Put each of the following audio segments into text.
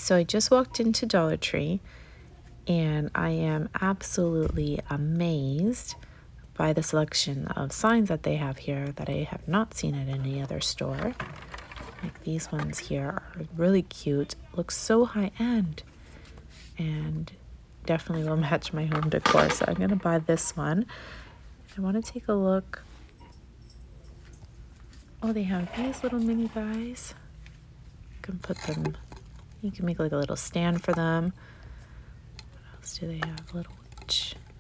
So I just walked into Dollar Tree and I am absolutely amazed by the selection of signs that they have here that I have not seen at any other store. Like these ones here are really cute, look so high end, and definitely will match my home decor. So I'm gonna buy this one. I want to take a look. Oh, they have these little mini guys. You can put them, you can make like a little stand for them. What else do they have? A little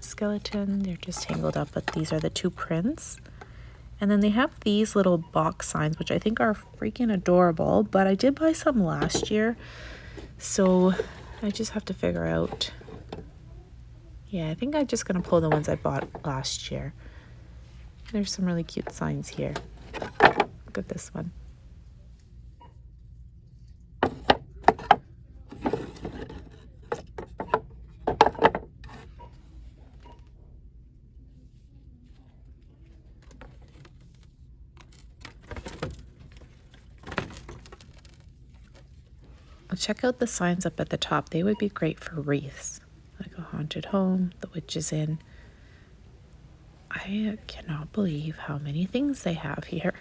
skeleton. They're just tangled up, but these are the two prints. And then they have these little box signs, which I think are freaking adorable, but I did buy some last year, so I just have to figure out. Yeah, I think I'm just gonna pull the ones I bought last year. There's some really cute signs here. Look at this one. Check out the signs up at the top. They would be great for wreaths, like a haunted home, the witch is in. I cannot believe how many things they have here.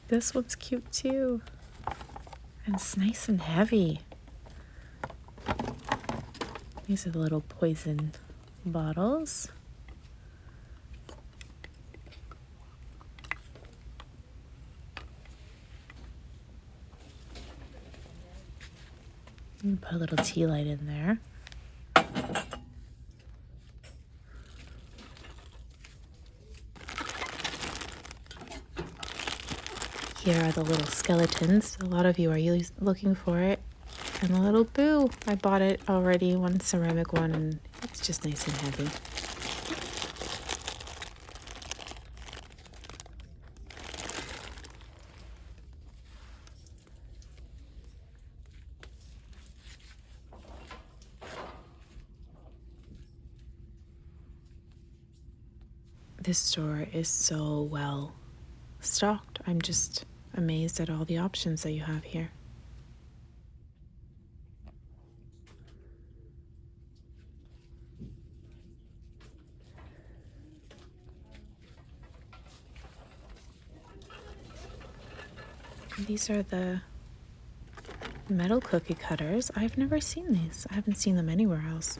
This one's cute too. And it's nice and heavy. These are the little poison bottles. And put a little tea light in there. Here are the little skeletons. A lot of you are looking for it. And the little boo. I bought it already, one ceramic one, and it's just nice and heavy. This store is so well stocked. I'm just amazed at all the options that you have here. These are the metal cookie cutters. I've never seen these. I haven't seen them anywhere else.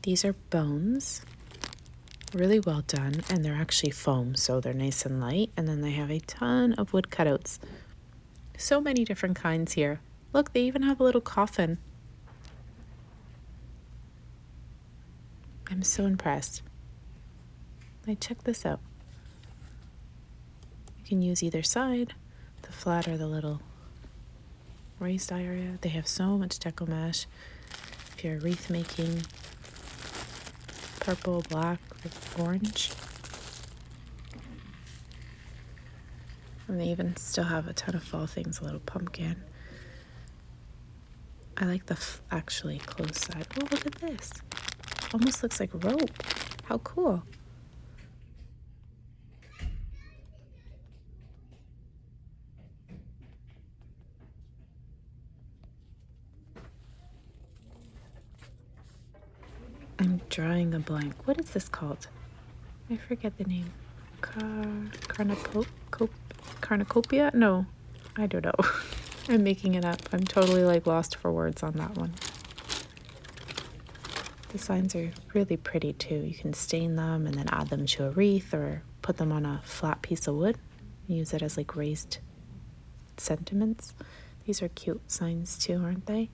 These are bones, really well done, and they're actually foam, so they're nice and light. And then they have a ton of wood cutouts. So many different kinds here. Look, they even have a little coffin. I'm so impressed. Like, check this out. You can use either side, the flat or the little raised area. They have so much deco mesh. If you're wreath making, purple, black, orange. And they even still have a ton of fall things, a little pumpkin. I like the actually closed side. Oh, look at this. Almost looks like rope. How cool. I'm drawing a blank. What is this called? I forget the name. Cornucopia? No, I don't know. I'm making it up. I'm totally like lost for words on that one. The signs are really pretty too. You can stain them and then add them to a wreath or put them on a flat piece of wood. Use it as like raised sentiments. These are cute signs too, aren't they?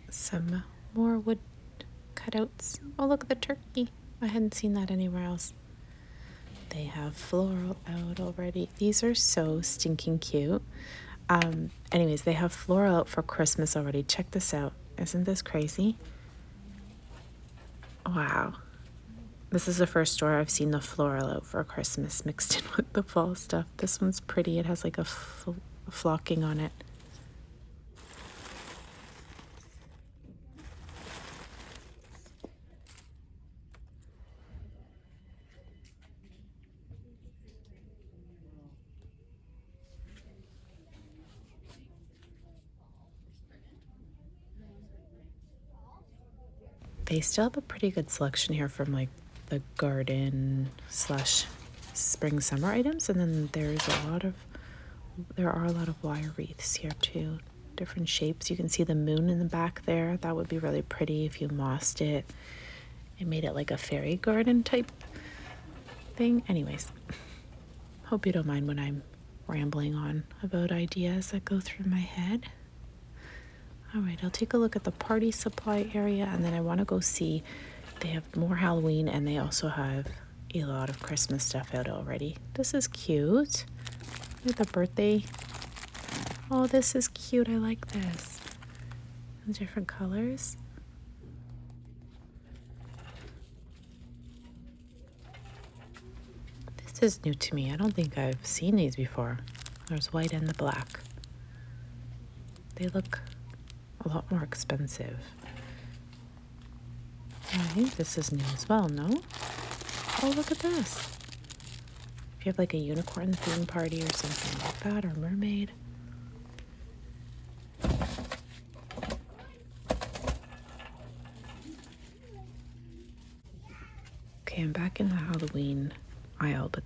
Some more wood cutouts. Oh, look at the turkey. I hadn't seen that anywhere else. They have floral out already. These are so stinking cute. Anyways, they have floral out for Christmas already. Check this out. Isn't this crazy? Wow. This is the first store I've seen the floral out for Christmas mixed in with the fall stuff. This one's pretty. It has like a flocking on it. They still have a pretty good selection here from like the garden slash spring summer items, and then there are a lot of wire wreaths here too, different shapes. You can see the moon in the back there. That would be really pretty if you mossed it and made it like a fairy garden type thing. Anyways, hope you don't mind when I'm rambling on about ideas that go through my head. All right, I'll take a look at the party supply area, and then I want to go see. They have more Halloween, and they also have a lot of Christmas stuff out already. This is cute. Look at the birthday. Oh, this is cute. I like this. The different colors. This is new to me. I don't think I've seen these before. There's white and the black. They look a lot more expensive. I think this is new as well, no? Oh, look at this. If you have like a unicorn theme party or something like that, or mermaid. Okay, I'm back in the Halloween aisle, but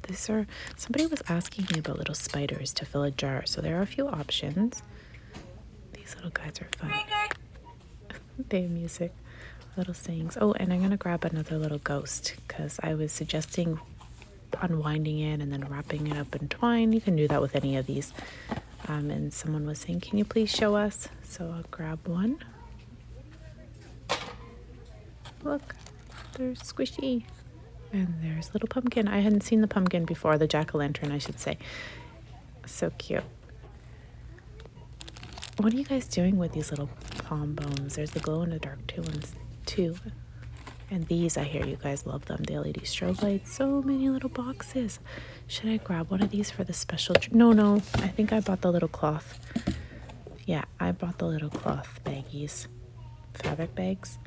somebody was asking me about little spiders to fill a jar, so there are a few options. These little guys are fun. They have music, little sayings. Oh, and I'm going to grab another little ghost because I was suggesting unwinding it and then wrapping it up in twine. You can do that with any of these. And someone was saying, can you please show us? So I'll grab one. Look, they're squishy. And there's little pumpkin. I hadn't seen the pumpkin before, the jack-o'-lantern, I should say. So cute. What are you guys doing with these little palm bones? There's the glow-in-the-dark ones too. And these, I hear you guys love them. The LED strobe lights. So many little boxes. Should I grab one of these for the special? No. I think I bought the little cloth. Yeah, I bought the little cloth baggies. Fabric bags.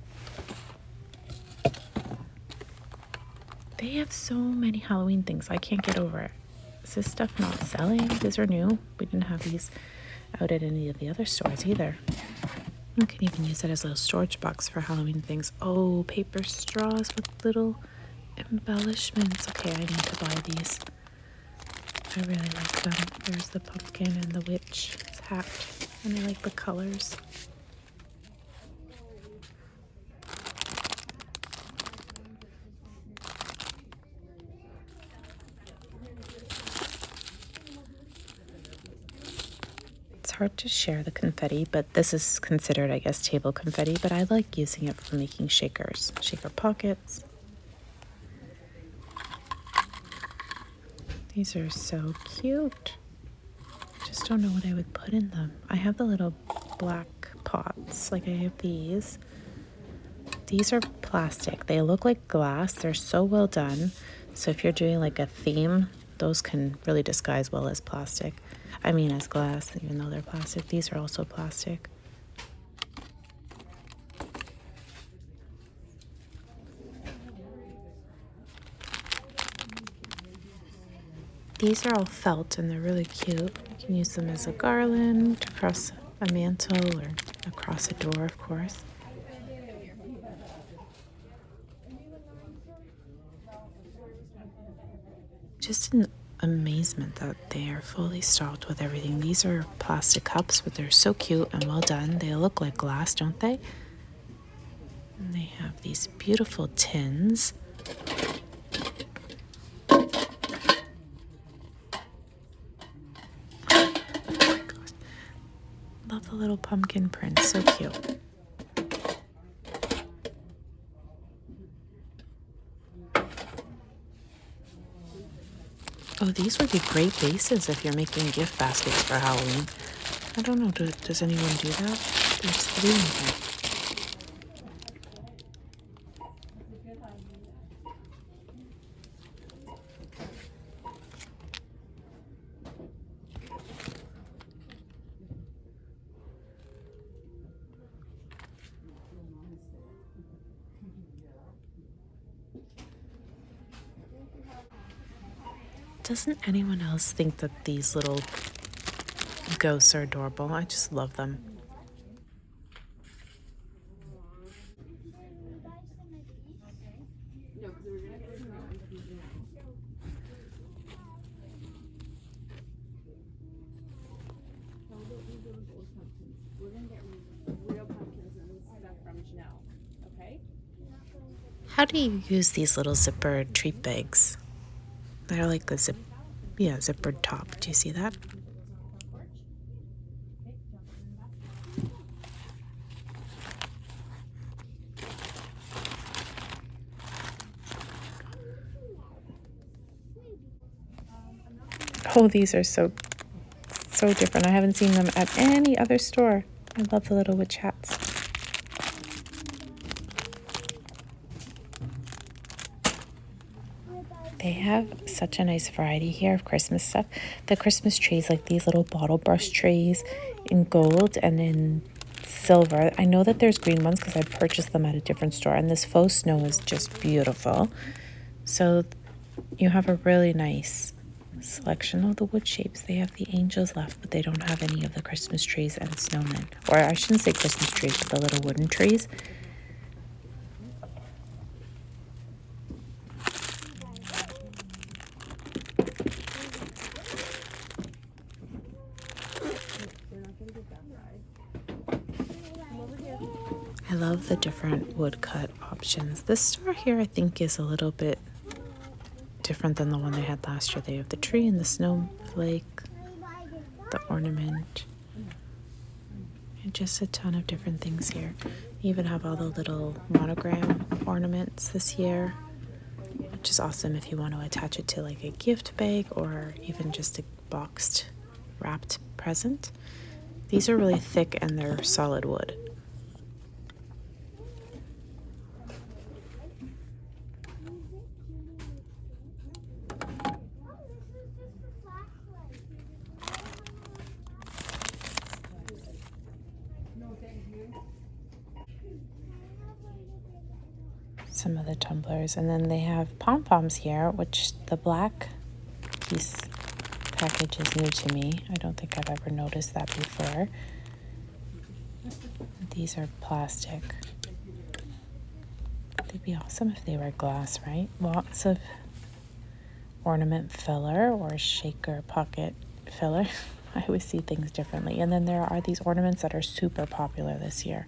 They have so many Halloween things. I can't get over it. Is this stuff not selling? These are new. We didn't have these out at any of the other stores either. You can even use it as a little storage box for Halloween things. Oh, paper straws with little embellishments. Okay, I need to buy these. I really like them. There's the pumpkin and the witch's hat. And I like the colors. Hard to share the confetti, but this is considered, I guess, table confetti, but I like using it for making shaker pockets. These are so cute. Just don't know what I would put in them. I have the little black pots, like I have these. These are plastic. They look like glass. They're so well done. So if you're doing like a theme, those can really disguise well as plastic. I mean as glass, even though they're plastic. These are also plastic. These are all felt and they're really cute. You can use them as a garland, across a mantle, or across a door, of course. Just an amazement that they are fully stocked with everything. These are plastic cups, but they're so cute and well done. They look like glass, don't they? And they have these beautiful tins. Oh my gosh. Love the little pumpkin print, so cute. Oh, these would be great bases if you're making gift baskets for Halloween. I don't know, does anyone do that? There's 3 in here. Doesn't anyone else think that these little ghosts are adorable? I just love them. How do you use these little zipper treat bags? They're like a zippered top. Do you see that? Oh, these are so different. I haven't seen them at any other store. I love the little witch hats. They have such a nice variety here of Christmas stuff. The Christmas trees, like these little bottle brush trees in gold and in silver. I know that there's green ones because I purchased them at a different store, and this faux snow is just beautiful. So you have a really nice selection of the wood shapes. They have the angels left, but they don't have any of the Christmas trees and snowmen. Or I shouldn't say Christmas trees, but the little wooden trees. I love the different woodcut options. This store here, I think, is a little bit different than the one they had last year. They have the tree and the snowflake, the ornament, and just a ton of different things here. You even have all the little monogram ornaments this year, which is awesome if you want to attach it to like a gift bag or even just a boxed, wrapped present. These are really thick and they're solid wood. Some of the tumblers, and then they have pom-poms here, which the black piece package is new to me. I don't think I've ever noticed that before. These are plastic. They'd be awesome if they were glass, right? Lots of ornament filler or shaker pocket filler. I always see things differently. And then there are these ornaments that are super popular this year.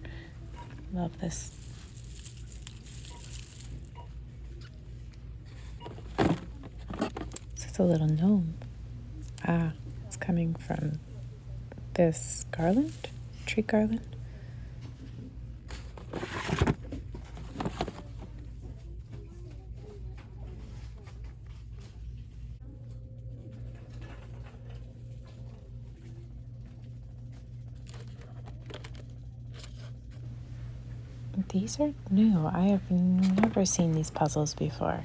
Love this. It's a little gnome. Ah, it's coming from this garland, tree garland. These are new. I have never seen these puzzles before.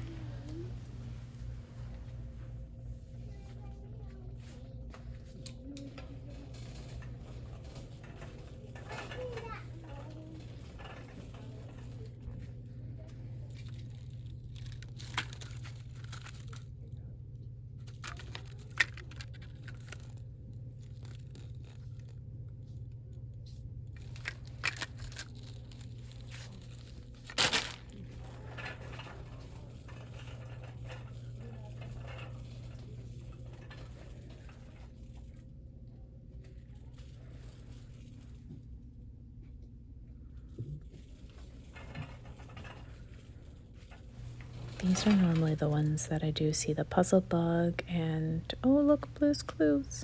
These are normally the ones that I do see, the Puzzle Bug and, oh look, Blue's Clues,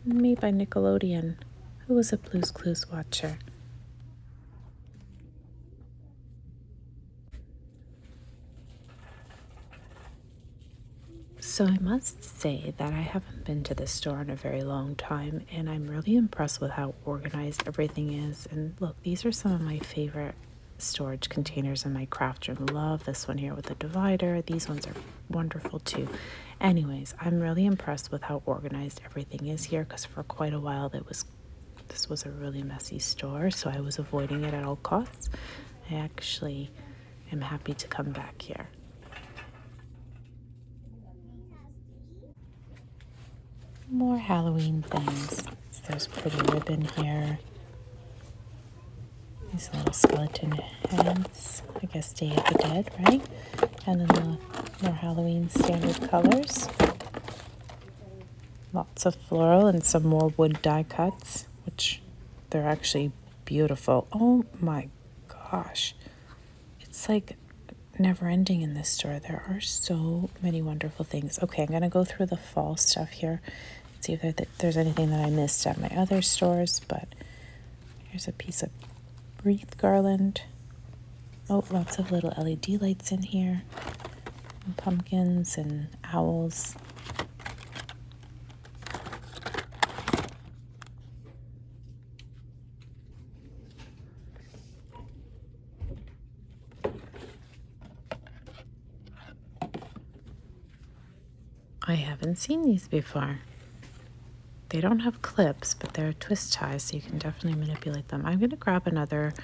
made by Nickelodeon. Who was a Blue's Clues watcher? So I must say that I haven't been to this store in a very long time, and I'm really impressed with how organized everything is. And look, these are some of my favorite storage containers in my craft room. Love this one here with the divider. These ones are wonderful too. Anyways, I'm really impressed with how organized everything is here, because for quite a while this was a really messy store, so I was avoiding it at all costs. I actually am happy to come back here. More Halloween things. There's pretty ribbon here. These little skeleton heads. I guess Day of the Dead, right? And then the more Halloween standard colors. Lots of floral and some more wood die cuts, which they're actually beautiful. Oh my gosh. It's like never ending in this store. There are so many wonderful things. Okay, I'm going to go through the fall stuff here. See if there's anything that I missed at my other stores, but here's a piece of wreath garland. Oh, lots of little LED lights in here, and pumpkins and owls. I haven't seen these before. They don't have clips, but they're twist ties, so you can definitely manipulate them. I'm going to grab another.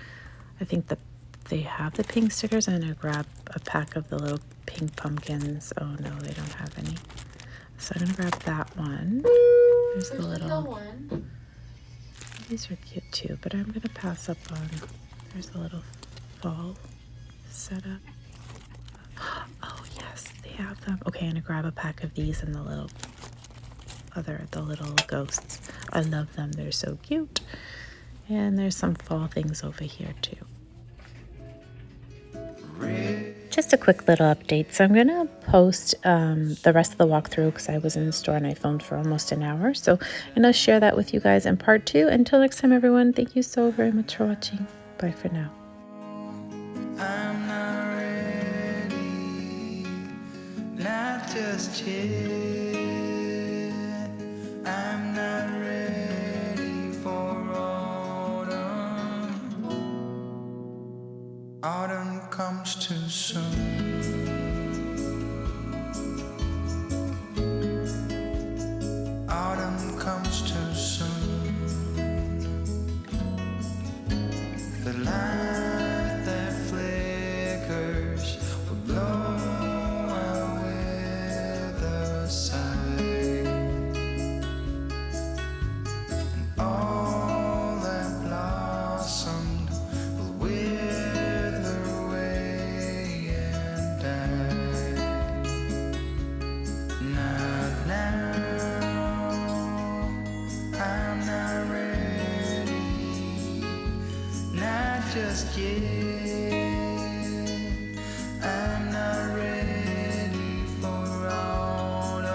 I think that they have the pink stickers. I'm going to grab a pack of the little pink pumpkins. Oh no, they don't have any. So I'm going to grab that one. There's the little one. These are cute too, but I'm going to pass up on. There's the little fall setup. Oh yes, they have them. Okay, I'm going to grab a pack of these and the little ghosts. I love them. They're so cute. And there's some fall things over here too. Just a quick little update. So I'm going to post the rest of the walkthrough because I was in the store and I filmed for almost an hour. So I'm going to share that with you guys in part 2. Until next time, everyone, thank you so very much for watching. Bye for now. I'm not ready, not just yet. I'm not ready for autumn. Autumn comes too soon. Autumn comes too soon. The light that flickers will blow away the sun. Just yet, I'm not ready for autumn.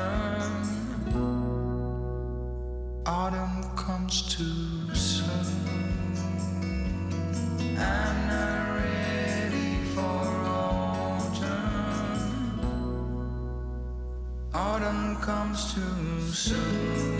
Autumn comes too soon. I'm not ready for autumn. Autumn comes too soon.